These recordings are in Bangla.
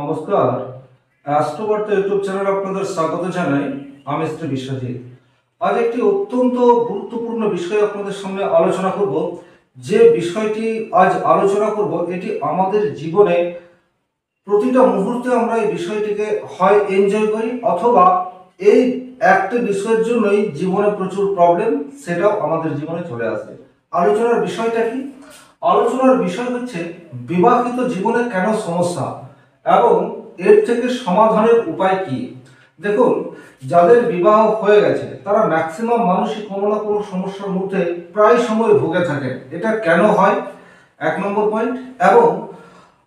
নমস্কার। অ্যাস্ট্রোবার্তা ইউটিউব চ্যানেলে আপনাদের স্বাগত জানাই। আমি শ্রী বিশ্বজিৎ। আজ একটি অত্যন্ত গুরুত্বপূর্ণ বিষয় আপনাদের সামনে আলোচনা করব। যে বিষয়টি আজ আলোচনা করব এটি আমাদের জীবনে প্রতিটা মুহূর্তে আমরা এই বিষয়টিকে হয় এনজয় করি অথবা এই একটা বিষয়ের জন্যই জীবনে প্রচুর প্রবলেম সেটাও আমাদের জীবনে চলে আসে। আলোচনার বিষয়টা কি? আলোচনার বিষয় হচ্ছে বিবাহিত জীবনে কেন সমস্যা এবং এর থেকে সমাধানের উপায় কি। দেখুন, যাদের বিবাহ হয়ে গেছে তারা ম্যাক্সিমাম মানুষই কোনো না কোনো সমস্যার মধ্যে প্রায় সময় ভুগে থাকেন। এটা কেন হয়, এক নম্বর পয়েন্ট। এবং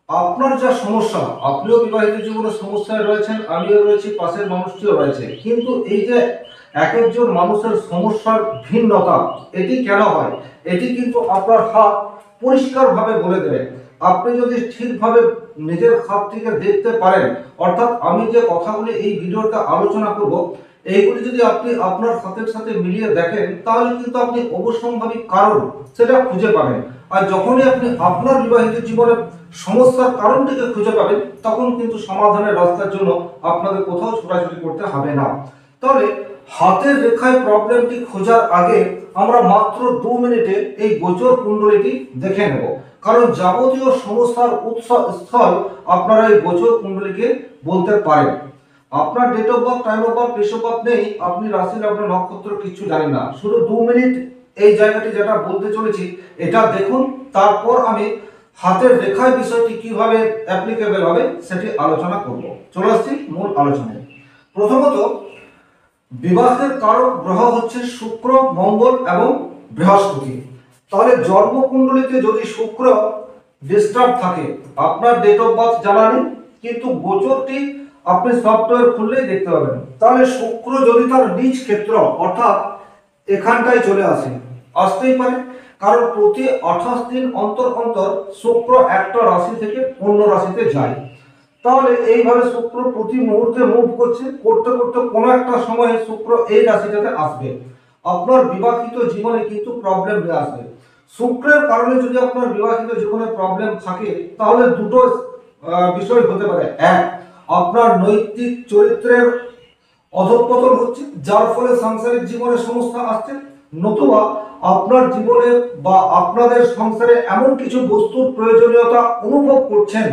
আপনার যা সমস্যা, আপনিও বিবাহিত জীবনে সমস্যায় রয়েছেন, আমিও রয়েছি, পাশের মানুষটিও রয়েছে, কিন্তু এই যে এক একজন মানুষের সমস্যার ভিন্নতা, এটি কেন হয় এটি কিন্তু আপনার হাত পরিষ্কারভাবে বলে দেবে। আপনি যদি ঠিকভাবে নিজের হাতটিকে দেখতে পারেন, অর্থাৎ আমি যে কথাগুলি এই ভিডিওতে আলোচনা করব এইগুলি যদি আপনি আপনার হাতের সাথে মিলিয়ে দেখেন তাহলে কিন্তু আপনি অবশ্যম্ভাবী কারণ সেটা খুঁজে পাবেন। আর যখনই আপনি আপনার বিবাহিত জীবনে সমস্যার কারণটিকে খুঁজে পাবেন তখন কিন্তু সমাধানের রাস্তার জন্য আপনাকে কোথাও ছোটাছুটি করতে হবে না। তাহলে হাতের রেখায় প্রবলেমটি খোঁজার আগে আমরা মাত্র 2 মিনিটে এই গোচর কুণ্ডলীটি দেখে নেব, কারণ যাবতীয় সমস্যার উৎস স্থল আপনারা এই গোচর কুণ্ডলীকে বলতে পারেন। আপনার date of birth, time of birth, place of birth নেই, আপনি রাশি লগ্ন নক্ষত্র কিছু জানেন না, শুধু 2 মিনিট এই জায়গাটি যেটা বলতে চলেছি এটা দেখুন, তারপর আমি হাতের রেখায় বিষয়টি কিভাবে অ্যাপ্লিকেবল হবে সেটি আলোচনা করব। চলে আসছি মূল আলোচনায়। প্রথমত, বিবাহের কারক গ্রহ হচ্ছে শুক্র, মঙ্গল এবং বৃহস্পতি। তাহলে জন্মকুণ্ডলীতে যদি শুক্র ডিস্টার্ব থাকে, আপনার ডেট অফ বার্থ জানা নেই কিন্তু গোচরটি আপনি সফটওয়্যার খুললেই দেখতে পাবেন। তাহলে শুক্র যদি তার নিজ ক্ষেত্র অর্থাৎ এখানটায় চলে আসতেই পারে, কারণ প্রতি 28 দিন অন্তর অন্তর শুক্র একটা রাশি থেকে অন্য রাশিতে যায়। তাহলে এইভাবে শুক্র প্রতি মুহূর্তে মুভ করতে করতে কোনো একটা সময়ে শুক্র এই রাশিটাতে আসবে। আপনার বিবাহিত জীবনে কিন্তু প্রবলেম নিয়ে আসবে। শুক্রের কারণে যদি আপনার বিবাহিত জীবনে প্রবলেম থাকে তাহলে দুটো বিষয় হতে পারে। এক, আপনার নৈতিক চরিত্রের অধঃপতন হচ্ছে যার ফলে সাংসারিক জীবনে সমস্যা আসছে, নতুবা আপনার জীবনে বা আপনাদের সংসারে এমন কিছু বস্তুর প্রয়োজনীয়তা অনুভব করছেন,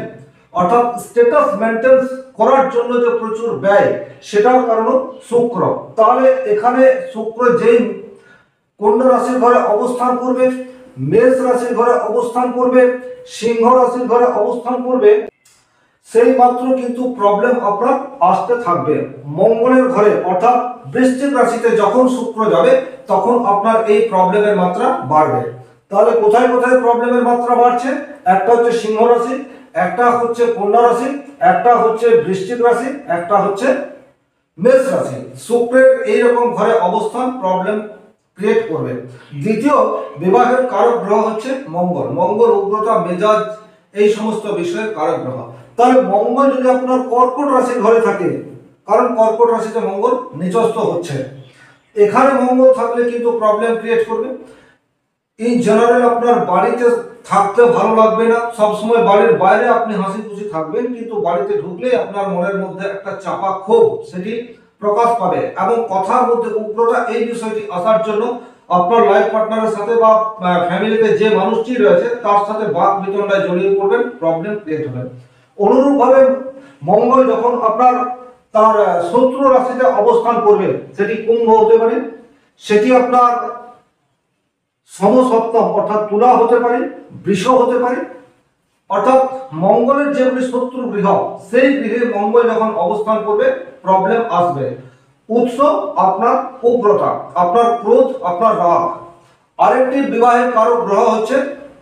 অর্থাৎ স্ট্যাটাস মেইনটেইন করার জন্য যে প্রচুর ব্যয় সেটার কারণ শুক্র। তাহলে এখানে শুক্র যেই কন্যা রাশির ঘরে অবস্থান করবে, মেষ রাশির ঘরে অবস্থান করবে, সিংহ রাশির ঘরে অবস্থান করবে, সেই মাত্র কিন্তু প্রবলেম আপনার আসতে থাকবে। মঙ্গলের ঘরে অর্থাৎ বৃশ্চিক রাশিতে যখন শুক্র যাবে তখন আপনার এই প্রবলেমের মাত্রা বাড়বে। তাহলে কোথায় কোথায় প্রবলেমের মাত্রা বাড়ছে? একটা হচ্ছে সিংহ রাশি, একটা হচ্ছে কন্যা রাশি, একটা হচ্ছে বৃশ্চিক রাশি, একটা হচ্ছে মেষ রাশি। শুক্রের এইরকম ঘরে অবস্থান প্রবলেম ক্রিয়েট করবে। দ্বিতীয় বিবাহের কারক গ্রহ হচ্ছে মঙ্গল। মঙ্গল উগ্রতা, মেজাজ, এই সমস্ত বিষয়ের কারক গ্রহ। তাহলে মঙ্গল যদি আপনার কর্কট রাশির ঘরে থাকে, কারণ কর্কট রাশিতে মঙ্গল নিচস্থ হচ্ছে, এখানে মঙ্গল থাকলে কিন্তু প্রবলেম ক্রিয়েট করবে। ইন জেনারেল আপনার বাড়িতে থাকতে ভালো লাগবে না, সবসময় বাড়ির বাইরে আপনি হাসি খুশি থাকবেন, কিন্তু বাড়িতে ঢুকলেই আপনার মনের মধ্যে একটা চাপা ক্ষোভ সেটি প্রকাশ পাবে এবং কথার মধ্যে উগ্রতা, এই বিষয়টি আসার জন্য আপনার লাইফ পার্টনারের সাথে বা ফ্যামিলিতে যে মানুষটি রয়েছে তার সাথে বাক বিতণ্ডায় জড়িয়ে পড়বেন, প্রবলেম ক্রিয়েট হবে। অনুরূপভাবে মঙ্গল যখন আপনার তার শত্রু রাশিতে অবস্থান করবে, সেটি কুম্ভ হতে পারে, সেটি আপনার সমসপ্তম অর্থাৎ তুলা হতে পারে, বৃষ হতে পারে, অর্থাৎ মঙ্গলের যেগুলি শত্রু গৃহ সেই গৃহে মঙ্গল যখন অবস্থান করবে প্রবলেম আসবে। উৎস আপনার উগ্রতা, আপনার ক্রোধ, আপনার রাগ। আরেকটি বিবাহের কারক গ্রহ হচ্ছে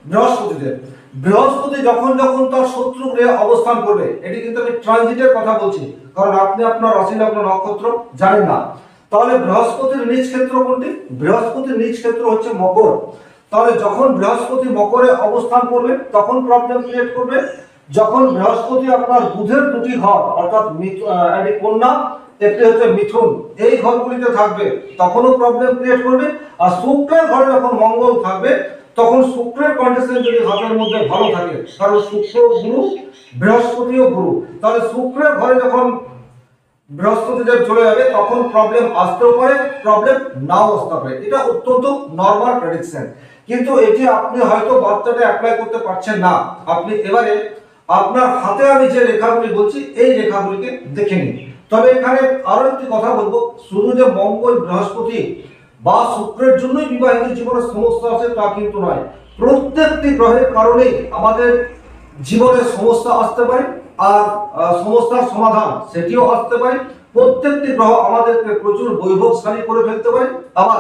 বৃহস্পতিদেব। বৃহস্পতি যখন যখন তার শত্রু গৃহে অবস্থান করবে, এটি কিন্তু আমি ট্রানজিটের কথা বলছি কারণ আপনি আপনার রাশি লগ্ন নক্ষত্র জানেন না। তাহলে বৃহস্পতির নিজ ক্ষেত্র কোনটি? বৃহস্পতির নিজ ক্ষেত্র হচ্ছে মকর। তাহলে যখন বৃহস্পতি মকরে অবস্থান করবে তখন প্রবলেম ক্রিয়েট করবে। যখন বৃহস্পতি আপনার বুধের দুটি ঘর অর্থাৎ একটি কন্যা, একটি হচ্ছে মিথুন, এই ঘরগুলিতে থাকবে তখনও প্রবলেম ক্রিয়েট করবে। আর শুক্রের ঘরে যখন মঙ্গল থাকবে তখন শুক্রের কন্ডিশন যদি হাতের মধ্যে ভালো থাকে, কারণ শুক্র গুরু, বৃহস্পতিও গুরু, তাহলে শুক্রের ঘরে যখন বৃহস্পতিদেব চলে যাবে তখন প্রবলেম আসতেও পারে, প্রবলেম নাও আসতে পারে। এটা অত্যন্ত নর্মাল প্রেডিকশন। কিন্তু এটি আপনি হয়তো বার্তাটা অ্যাপ্লাই করতে পারছেন না। আপনি এবারে আপনার হাতে আমি যে রেখাগুলি বলছি এই রেখাগুলিকে দেখে নিন। তবে এখানে আরো একটি কথা বলবো, শুধু যে মঙ্গল, বৃহস্পতি বা শুক্রের জন্যই বিবাহিত জীবনে সমস্যা আছে তা কিন্তু নয়। প্রত্যেকটি গ্রহের কারণেই আমাদের জীবনে সমস্যা আসতে পারে, আর সমস্যার সমাধান সেটিও আসতে পারে। প্রত্যেকটি গ্রহ আমাদেরকে প্রচুর বৈভবশালী করে ফেলতে পারে, আবার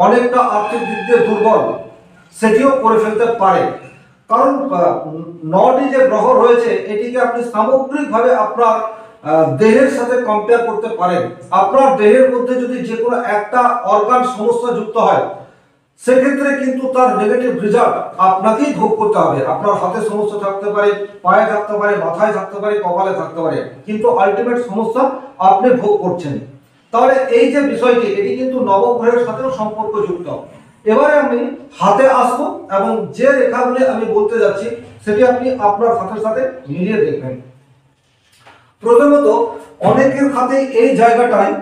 অনেকটা আর্থিক দিক দিয়ে দুর্বল সেটিও করে ফেলতে পারে। কারণ 9টি যে গ্রহ রয়েছে এটিকে আপনি সামগ্রিকভাবে আপনার দেহের সাথে কম্পেয়ার করতে পারেন। আপনার দেহের মধ্যে যদি যে কোনো একটা অর্গান সমস্যা যুক্ত হয় সেক্ষেত্রে কিন্তু তার নেগেটিভ রেজাল্ট আপনাকেই ভোগ করতে হবে। আপনার হাতে সমস্যা থাকতে পারে, পায়ে থাকতে পারে, মাথায় থাকতে পারে, কপালে থাকতে পারে, কিন্তু আলটিমেট সমস্যা আপনি ভোগ করছেন। তাহলে এই যে বিষয়টি এটি কিন্তু নবগ্রহের সাথেও সম্পর্কযুক্ত। এবারে আমি হাতে আসবো এবং যে রেখাগুলি আমি বলতে যাচ্ছি সেটি আপনি আপনার হাতের সাথে মিলিয়ে দেখবেন। প্রথমত অনেকের হাতে এই জায়গাটায়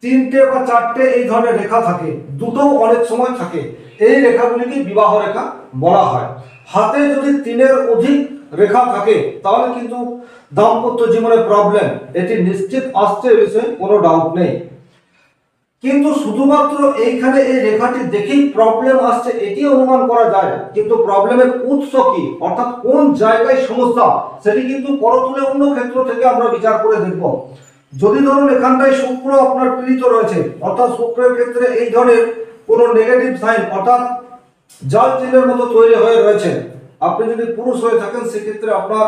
3টে বা 4টে এই ধরনের রেখা থাকে, দুটো অনেক সময় থাকে। এই রেখাগুলিকে বিবাহ রেখা বলা হয়। হাতে যদি 3-এর অধিক রেখা থাকে তাহলে কিন্তু দাম্পত্য জীবনে প্রবলেম, এটি নিশ্চিত আসছে, এ বিষয়ে কোনো ডাউট নেই। কিন্তু শুধুমাত্র এইখানে এই রেখাটি দেখেই প্রবলেম আসছে এটি অনুমান করা যায়, কিন্তু প্রবলেমের উৎস কি, অর্থাৎ কোন জায়গায় সমস্যা, সেটি কিন্তু করতলে অন্য ক্ষেত্র থেকে আমরা বিচার করে দেখব। যদি ধরুন এখানটায় শুক্র আপনার পীড়িত রয়েছে, অর্থাৎ শুক্রের ক্ষেত্রে এই ধরনের কোন নেগেটিভ সাইন অর্থাৎ জাল চিহ্নের মতো তৈরি হয়ে রয়েছে, আপনি যদি পুরুষ হয়ে থাকেন সেক্ষেত্রে আপনার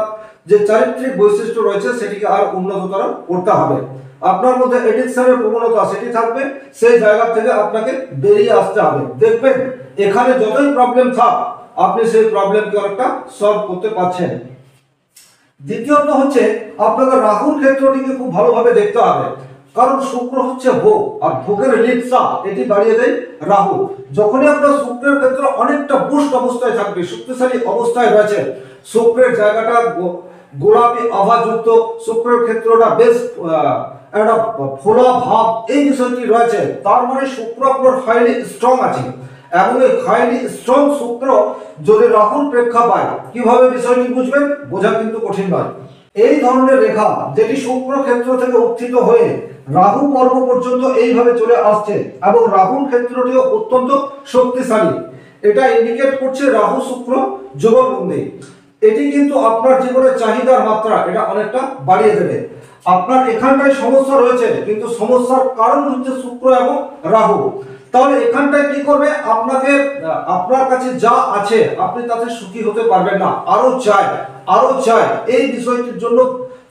যে চারিত্রিক বৈশিষ্ট্য রয়েছে সেটিকে আর উন্নততর করতে হবে। আপনার মধ্যে এডিকশনের প্রবণতা সেটি থাকবে, সেই জায়গা থেকে আপনাকে বেরিয়ে আসতে হবে। দেখবেন এখানে যতই প্রবলেম থাক আপনি সেই প্রবলেমকে অনেকটা সলভ করতে পারছেন। দ্বিতীয়ত হচ্ছে আপনাকে রাহুর ক্ষেত্রটিকে খুব ভালোভাবে দেখতে হবে, কারণ শুক্র হচ্ছে ভোগ, আর ভোগের লিপ্সা এটি বাড়িয়ে দেয় রাহু। যখনই আপনার শুক্রের ক্ষেত্র অনেকটা বুস্ট অবস্থায় থাকবে, শক্তিশালী অবস্থায় রয়েছে, শুক্রের জায়গাটা গোলাপি আভাযুক্ত, শুক্রের ক্ষেত্রটা বেশ একটা ফোলা ভাব এই বিষয়টি রয়েছে, তার মানে শুক্র আপনার হাইলি স্ট্রং আছে। এবং এই হাইলি স্ট্রং শুক্র যদি রাহুর প্রেক্ষা পায়, কিভাবে বিষয়টি বুঝবেন, বোঝা কিন্তু কঠিন নয়। এই ধরনের রেখা যেটি শুক্র ক্ষেত্র থেকে উত্থিত হয়ে রাহু পর্ব পর্যন্ত এইভাবে চলে আসছে এবং রাহুর ক্ষেত্রটিও অত্যন্ত শক্তিশালী, এটা ইন্ডিকেট করছে রাহু শুক্র যুগলবন্দী। এটি কিন্তু আপনার জীবনের চাহিদার মাত্রা এটা অনেকটা বাড়িয়ে দেবে। আপনার এখানটায় সমস্যা রয়েছে, কিন্তু সমস্যার কারণ হচ্ছে শুক্র এবং রাহু। তাহলে এখানটায় কি করবে, আপনাকে আপনার কাছে যা আছে আপনি তাতে সুখী হতে পারবেন না, আরো চাই, এই বিষয়টির জন্য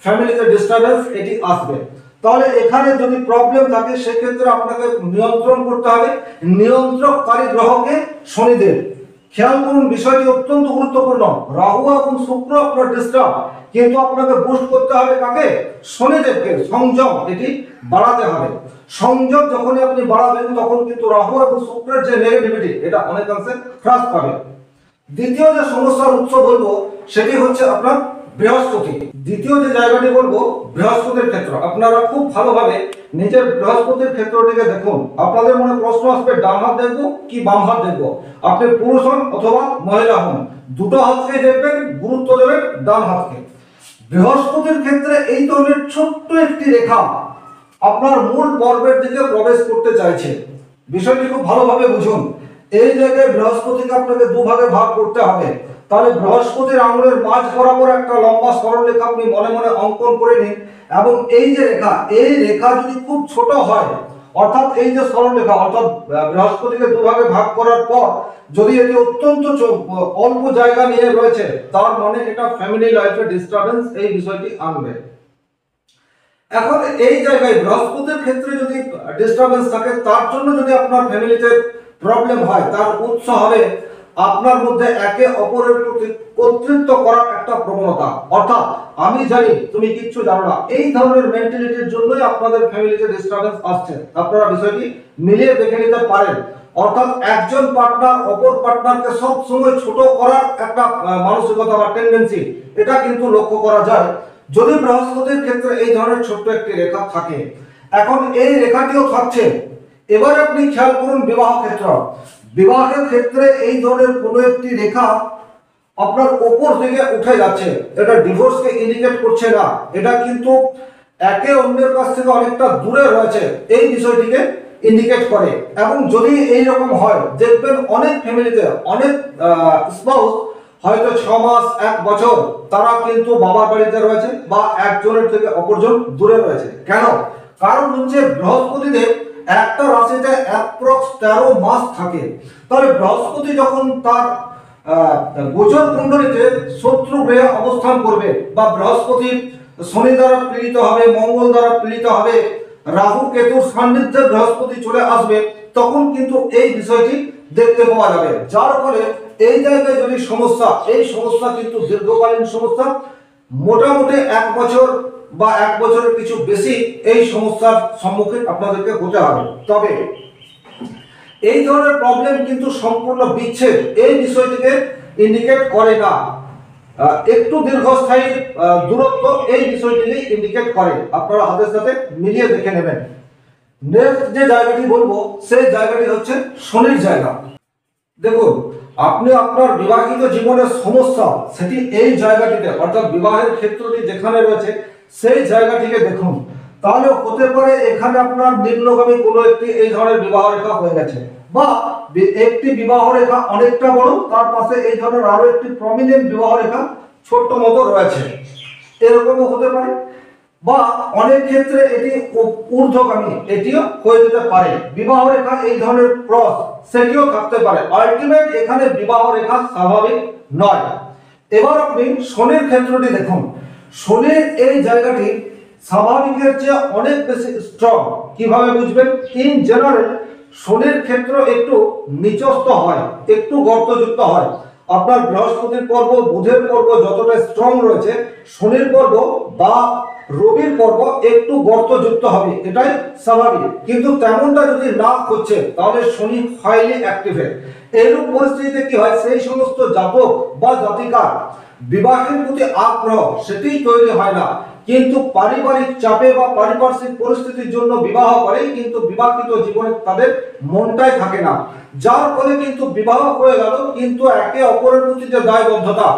ফ্যামিলিতে ডিস্টারবেন্স এটি আসবে। তাহলে এখানে যদি প্রবলেম থাকে সেক্ষেত্রে আপনাকে নিয়ন্ত্রণ করতে হবে নিয়ন্ত্রককারী গ্রহকে শনিদেব। খেয়াল করুন বিষয়টি অত্যন্ত গুরুত্বপূর্ণ। রাহু এবং শুক্র আপনার ডিস্টার্ব, কিন্তু আপনাকে বুস্ট করতে হবে কাকে, শনিদেবকে। সংযম এটি বাড়াতে হবে। সংযম যখনই আপনি বাড়াবেন তখন কিন্তু রাহু এবং শুক্রের যে নেগেটিভিটি এটা অনেকাংশে হ্রাস পাবে। দ্বিতীয় যে সমস্যার উৎস বলবো সেটি হচ্ছে আপনার বৃহস্পতি। দ্বিতীয় যে জায়গাটি বলবো বৃহস্পতির ক্ষেত্র। আপনারা খুব ভালোভাবে নিজের বৃহস্পতির ক্ষেত্রটিকে দেখুন। আপনাদের মনে প্রশ্ন আসবে ডান হাত দেখবো কি বাম হাত দেখবো, আপনি পুরুষ হন অথবা মহিলা হন, দুটো হাতকে দেখবেন, গুরুত্ব দেবেন ডান হাতকে। বৃহস্পতির ক্ষেত্রে এই ধরনের ছোট্ট একটি রেখা আপনার মূল পর্বের দিকে প্রবেশ করতে চাইছে। বিষয়টি খুব ভালোভাবে বুঝুন। এই জায়গায় বৃহস্পতিকে আপনাকে দুভাগে ভাগ করতে হবে। তাহলে বৃহস্পতির আঙুলের মাঝ বরাবর একটা লম্বা সরলরেখা আপনি মনে মনে অঙ্কন করে নিন, এবং এই যে রেখা, এই রেখা যদি খুব ছোট হয়, অর্থাৎ এই যে সরলরেখা অর্থাৎ বৃহস্পতিকে দুভাগে ভাগ করার পর যদি এটি অত্যন্ত অল্প জায়গা নিয়ে রয়েছে, তার মানে এটা ফ্যামিলি লাইফে ডিস্টারবেন্স এই বিষয়টি আনবে। এখন এই জায়গায় বৃহস্পতির ক্ষেত্রে যদি ডিস্টারবেন্স থাকে, তার জন্য যদি আপনার ফ্যামিলিতে প্রবলেম হয়, তার উৎস হবে আপনার মধ্যে একে অপরের প্রতি কর্তৃত্ব করার একটা প্রবণতা, অর্থাৎ আমি জানি তুমি কিচ্ছু জানো না, এই ধরনের মেন্টালিটির জন্যই আপনাদের ফ্যামিলিতে ডিস্টারবেন্স আসছে। আপনারা বিষয়টি মিলিয়ে দেখে নিতে পারেন। অর্থাৎ একজন পার্টনার অপর পার্টনারকে সব সময় ছোট করার একটা মানসিকতা বা টেন্ডেন্সি, এটা কিন্তু লক্ষ্য করা যায় যদি বৃহস্পতির ক্ষেত্রে এই ধরনের ছোট্ট একটি রেখা থাকে। এখন এই রেখাটিও থাকছে। এবার আপনি খেয়াল করুন বিবাহ ক্ষেত্র, বিবাহের ক্ষেত্রে এই ধরনের কোনো একটি রেখা আপনার উপর থেকে উঠে যাচ্ছে, এটা ডিভোর্সকে ইন্ডিকেট করছে না, এটা কিন্তু একে অন্যের কাছ থেকে অনেকটা দূরে রয়েছে এই বিষয়টিকে ইন্ডিকেট করে। এবং যদি এই রকম হয় দেখবেন অনেক ফ্যামিলিতে অনেক স্পাউস হয়তো 6 মাস 1 বছর তারা কিন্তু বাবার বাড়িতে রয়েছে বা একজনের থেকে অপরজন দূরে রয়েছে। কেন? কারণ হচ্ছে বৃহস্পতিদেব একটা রাশিতে অ্যাপ্রক্স 13 মাস থাকে। তাহলে বৃহস্পতি যখন তার গোচর কুণ্ডলীতে শত্রু গ্রহে অবস্থান করবে বা বৃহস্পতি শনি দ্বারা পীড়িত হবে, মঙ্গল দ্বারা পীড়িত হবে, রাহু কেতুর সান্নিধ্যে বৃহস্পতি চলে আসবে, তখন কিন্তু এই বিষয়টি দেখতে পাওয়া যাবে। যার ফলে এই জায়গায় যদি সমস্যা, এই সমস্যা কিন্তু দীর্ঘকালীন সমস্যা, মোটামুটি 1 বছর বা 1 বছরের কিছু বেশি এই সমস্যার সম্মুখীন আপনাদেরকে হতে হবে। তবে এই ধরনের প্রবলেম কিন্তু সম্পূর্ণ বিচ্ছেদ এই বিষয়টিকে ইন্ডিকেট করে না, একটু দীর্ঘস্থায়ী দূরত্ব এই বিষয়টিকে ইন্ডিকেট করে। আপনারা হাতের সাথে মিলিয়ে দেখে নেবেন। নেক্সট যে জায়গাটি বলবো সেই জায়গাটি হচ্ছে শনির জায়গা। দেখুন, আপনি আপনার বিবাহিত জীবনের সমস্যা সেটি এই জায়গাটিতে, অর্থাৎ বিবাহের ক্ষেত্রটি যেখানে রয়েছে সেই জায়গাটিকে দেখুন। তাহলে হতে পারে এখানে আপনার নিম্নগামী কোনো একটি এই ধরনের বিবাহ রেখা হয়ে গেছে, বা একটি বিবাহ রেখা অনেকটা বড়, তার পাশে এই ধরনের আরো একটি প্রমিনেন্ট বিবাহ রেখা ছোট্ট মতো রয়েছে, এরকমও হতে পারে। বা অনেক ক্ষেত্রে এটি ঊর্ধ্বগামী, এটিও হয়ে যেতে পারে। বিবাহ রেখা এই ধরনের ক্রস সেটিও থাকতে পারে। আলটিমেট এখানে বিবাহ রেখা স্বাভাবিক নয়। এবার আপনি শনির ক্ষেত্রটি দেখুন। শনির এই জায়গাটি স্বাভাবিকের চেয়ে অনেক বেশি স্ট্রং। কিভাবে বুঝবেন? ইন জেনারেল শনির ক্ষেত্র একটু নিচস্থ হয়, একটু গর্তযুক্ত হয়। আপনার বৃহস্পতির পর্ব, বুধের পর্ব যতটা স্ট্রং রয়েছে, শনির পর্ব বা রবির পর্ব একটু গর্তযুক্ত হবে, এটাই স্বাভাবিক। কিন্তু তেমনটা যদি না হচ্ছে তাহলে শনি হাইলি অ্যাক্টিভেট। এরূপ পরিস্থিতিতে কি হয়, সেই সমস্ত জাতক বা জাতিকার বিবাহের প্রতি আগ্রহ সেটি তৈরি হয় না, কিন্তু পারিবারিক চাপে বা পারিপার্শ্বিক পরিস্থিতির জন্য বিবাহ করে, কিন্তু বিবাহিত জীবনে তাদের মনটাই থাকে না। যার ফলে কিন্তু বিবাহ হয়ে গেল, কিন্তু একে অপরের প্রতি যে দায়বদ্ধতা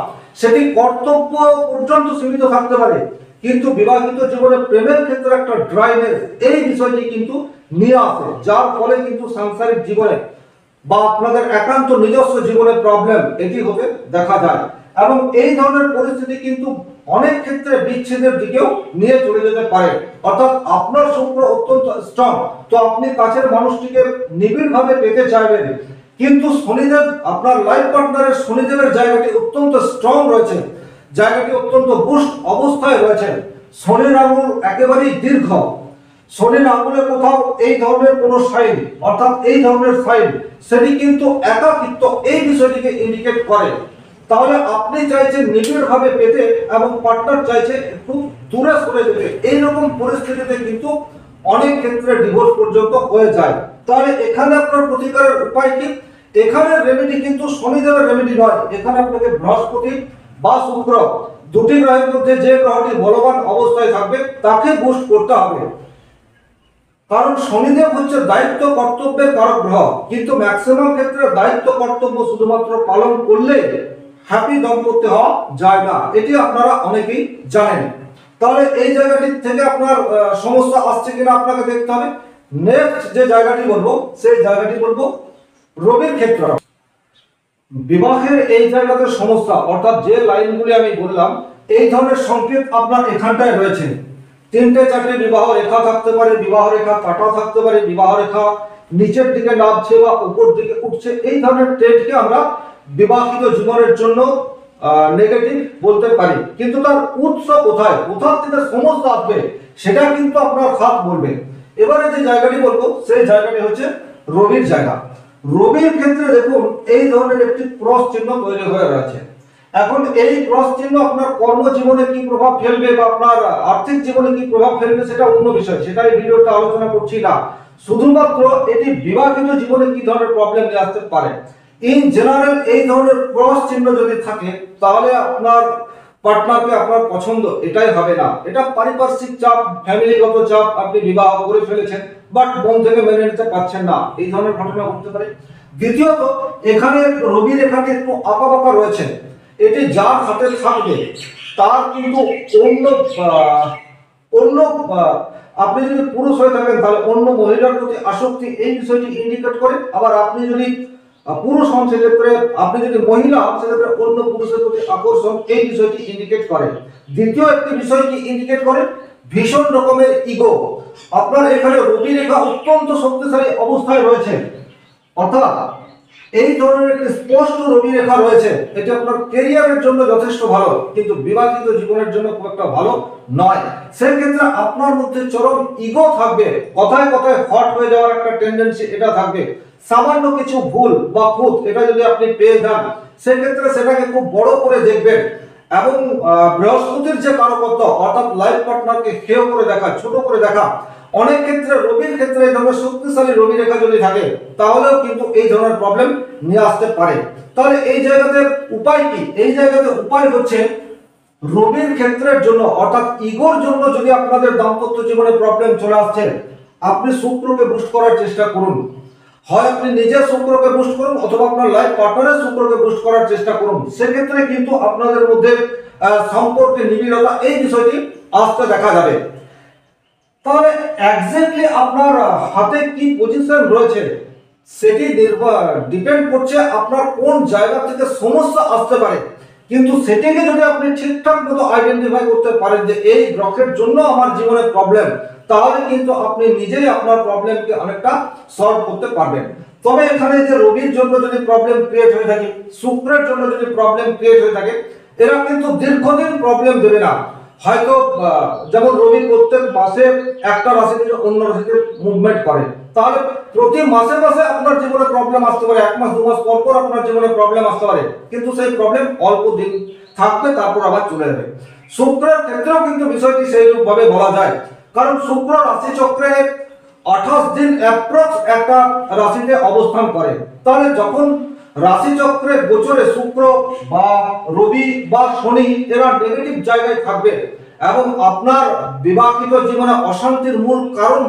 সেটি কর্তব্য পর্যন্ত সীমিত থাকতে পারে, কিন্তু বিবাহিত জীবনে প্রেমের ক্ষেত্রে একটা ড্রাইনেস এই বিষয়টি কিন্তু নিয়ে আসে। যার ফলে কিন্তু সাংসারিক জীবনে বা আপনাদের একান্ত নিজস্ব জীবনে প্রবলেম এটি হতে দেখা যায়। এবং এই ধরনের পরিস্থিতি কিন্তু অনেক ক্ষেত্রে বিচ্ছেদের দিকেও নিয়ে চলে যেতে পারে। অর্থাৎ আপনার শুক্র অত্যন্ত স্ট্রং, তো আপনি কাছের মানুষটিকে নিবিড়ভাবে পেতে চাইবেন, কিন্তু শনিদেব আপনার লাইফ পার্টনারের শনিদেবের জায়গাটি অত্যন্ত স্ট্রং রয়েছে, জায়গাটি অত্যন্ত বুস্ট অবস্থায় রয়েছে। শনির আঙুল একেবারেই দীর্ঘ, শনির আঙুলে কোথাও এই ধরনের কোনো সাইন, অর্থাৎ এই ধরনের সাইন, সেটি কিন্তু একাকিত্ব এই বিষয়টিকে ইন্ডিকেট করে। তাহলে আপনি চাইছেন নিবিড়ভাবে পেতে এবং পার্টনার চাইছে একটু দূরে সরে যেতে, এইরকম পরিস্থিতিতে কিন্তু অনেক ক্ষেত্রে ডিভোর্স পর্যন্ত হয়ে যায়। তাহলে এখানে আপনার প্রতিকারের উপায় কি? এখানে রেমেডি কিন্তু শনিদেবের রেমেডি নয়, এখানে আপনাকে বৃহস্পতি বা শুক্র দুটি গ্রহের মধ্যে যে গ্রহটি বলবান অবস্থায় থাকবে তাকে বুস্ট করতে হবে। কারণ শনিদেব হচ্ছে দায়িত্ব কর্তব্যের কারক গ্রহ, কিন্তু ম্যাক্সিমাম ক্ষেত্রে দায়িত্ব কর্তব্য শুধুমাত্র পালন করলে হ্যাপি দাম্পত্য হওয়া যায় না, এটি আপনারা অনেকেই জানেন। তাহলে এই জায়গাটি থেকে আপনার সমস্যা আসছে কিনা আপনাকে দেখতে হবে। নেক্সট যে জায়গাটি বলবো সেই জায়গাটি বলবো রবির ক্ষেত্র। বিবাহের এই জায়গাতে সমস্যা, অর্থাৎ যে লাইনগুলি আমি বললাম এই ধরনের সংকেত আপনার এখানটায় রয়েছে। 3-4টি বিবাহ রেখা থাকতে পারে, বিবাহ রেখা কাটা থাকতে পারে, বিবাহ রেখা নিচের দিকে নামছে বা উপর দিকে উঠছে, এই ধরনের ট্রেন্ডকে আমরা বিবাহিত জীবনের জন্য নেগেটিভ বলতে পারি। কিন্তু তার উৎস কোথায়, কোথা থেকে সমস্যা আসবে সেটা কিন্তু আপনার খাত বলবে। এবারে যে জায়গাটি বলবো সেই জায়গাটি হচ্ছে রবির জায়গা। রবির ক্ষেত্রে দেখুন এই ধরনের একটি ক্রস চিহ্ন তৈরি হয়ে রয়েছে। এখন এই ক্রস চিহ্ন আপনার কর্মজীবনে কি প্রভাব ফেলবে বা আপনার আর্থিক জীবনে কি প্রভাব ফেলবে সেটা অন্য বিষয়, সেটা এই ভিডিওতে আলোচনা করছি না। শুধুমাত্র এটি বিবাহিত জীবনে কি ধরনের প্রবলেম নিয়ে আসতে পারে। ইন জেনারেল এই ধরনের ক্রস চিহ্ন যদি থাকে তাহলে আপনার পার্টনারকে আপনার পছন্দ এটাই হবে না। এটা পারিপার্শ্বিক চাপ, ফ্যামিলিগত চাপ, আপনি বিবাহ করে ফেলেছেন বাট মন থেকে মেনে নিতে পারছেন না, এই ধরনের ঘটনা ঘটতে পারে। দ্বিতীয়ত, এখানে রবি রেখাটি একটু আঁকা বাঁকা রয়েছে, এটি যার হাতে থাকবে তার কিন্তু অন্য অন্য আপনি যদি পুরুষ হয়ে থাকেন তাহলে অন্য মহিলার প্রতি আসক্তি এই বিষয়টি ইন্ডিকেট করে। আবার আপনি যদি পুরুষ হন সেক্ষেত্রে, আপনি যদি মহিলা হন সেক্ষেত্রে অন্য পুরুষের প্রতি আকর্ষণ এই বিষয়টি ইন্ডিকেট করে। দ্বিতীয় একটি বিষয় কি ইন্ডিকেট করে, ভীষণ রকমের ইগো। আপনার এখানে রবি রেখা অত্যন্ত শক্তিশালী অবস্থায় রয়েছে, অর্থাৎ এই ধরনের একটি স্পষ্ট রবি রেখা রয়েছে, এটি আপনার ক্যারিয়ারের জন্য যথেষ্ট ভালো কিন্তু বিবাহিত জীবনের জন্য খুব একটা ভালো নয়। সেই ক্ষেত্রে আপনার মধ্যে চরম ইগো থাকবে, কথায় কথায় হট হয়ে যাওয়ার একটা টেন্ডেন্সি এটা থাকবে। সামান্য কিছু ভুল বা খুঁত এটা যদি আপনি পেয়ে যান সেক্ষেত্রে সেটাকে খুব বড় করে দেখবেন। এবং বৃহস্পতির যে কারকত্ব অর্থাৎ লাইফ পার্টনারকে হেয় করে দেখা, ছোট করে দেখা, অনেক ক্ষেত্রে রবির ক্ষেত্রে এই ধরনের শক্তিশালী রবি রেখা যদি থাকে তাহলেও কিন্তু এই ধরনের প্রবলেম নিয়ে আসতে পারে। তাহলে এই জায়গাতে উপায় কি? এই জায়গাতে উপায় হচ্ছে রবির ক্ষেত্রের জন্য অর্থাৎ ইগোর জন্য যদি আপনাদের দাম্পত্য জীবনে প্রবলেম চলে আসছে, আপনি শুক্রকে বুস্ট করার চেষ্টা করুন। হয় আপনি নিজের শুক্রকে বুস্ট করুন অথবা আপনার লাইফ পার্টনারের শুক্রকে বুস্ট করার চেষ্টা করুন। সেক্ষেত্রে কিন্তু আপনাদের মধ্যে সম্পর্কের নিবিড়তা এই বিষয়টি আসতে দেখা যাবে। তাহলে এক্স্যাক্টলি আপনার হাতে কি পজিশন রয়েছে সেটি ডিপেন্ড করছে আপনার কোন জায়গা থেকে সমস্যা আসতে পারে। কিন্তু সেটিকে যদি আপনি ঠিকঠাক মতো আইডেন্টিফাই করতে পারেন যে এই গ্রহের জন্য আমার জীবনে প্রবলেম, তাহলে কিন্তু আপনি নিজেই আপনার প্রবলেমকে অনেকটা সলভ করতে পারবেন। তবে এখানে যে রবির জন্য যদি প্রবলেম ক্রিয়েট হয়ে থাকে, শুক্রের জন্য যদি প্রবলেম ক্রিয়েট হয়ে থাকে, এরা কিন্তু দীর্ঘদিন প্রবলেম দেবে না। হয়তো যেমন রবি প্রত্যেক মাসে একটা রাশি থেকে অন্য রাশিতে মুভমেন্ট করে, তাহলে প্রতি মাসে মাসে আপনার জীবনে প্রবলেম আসতে পারে, এক মাস দু মাস পর পর আপনার জীবনে প্রবলেম আসতে পারে, কিন্তু সেই প্রবলেম অল্প দিন থাকবে তারপর আবার চলে যাবে। শুক্রের ক্ষেত্রেও কিন্তু বিষয়টি সেইরূপভাবে বলা যায়, কারণ শুক্র রাশি চক্রে 28 দিন অ্যাপ্রক্স একটা রাশিতে অবস্থান করে। তাহলে যখন রাশিচক্রে গোচরে শুক্র বা রবি বা শনি এরা নেগেটিভ জায়গায় থাকবে এবং আপনার বিবাহিত জীবনে অশান্তির মূল কারণ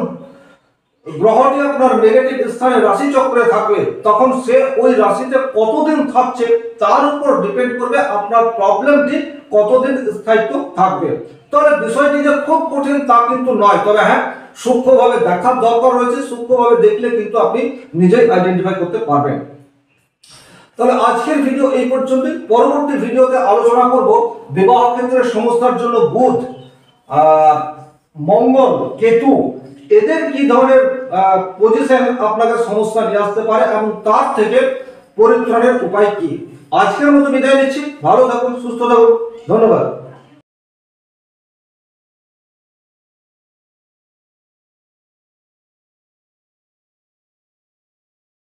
গ্রহটি আপনার নেগেটিভ স্থানে রাশিচক্রে থাকবে, তখন সে ওই রাশিতে কতদিন থাকছে তার উপর ডিপেন্ড করবে আপনার প্রবলেমটি কতদিন স্থায়িত্ব থাকবে। তাহলে বিষয়টি যে খুব কঠিন তা কিন্তু নয়, তবে হ্যাঁ সূক্ষ্মভাবে দেখার দরকার রয়েছে। সূক্ষ্মভাবে দেখলে কিন্তু আপনি নিজেই আইডেন্টিফাই করতে পারবেন। তাহলে আজকের ভিডিও এই পর্যন্তই। পরবর্তী ভিডিওতে আলোচনা করব বিবাহ ক্ষেত্রে সমস্যার জন্য বুধ, মঙ্গল, কেতু এদের কি ধরনের পজিশন আপনাকে সমস্যা নিয়ে আসতে পারে এবং তার থেকে পরিত্রাণের উপায় কি। আজকের মতো বিদায় নিচ্ছি, ভালো থাকুন, সুস্থ থাকুন, ধন্যবাদ।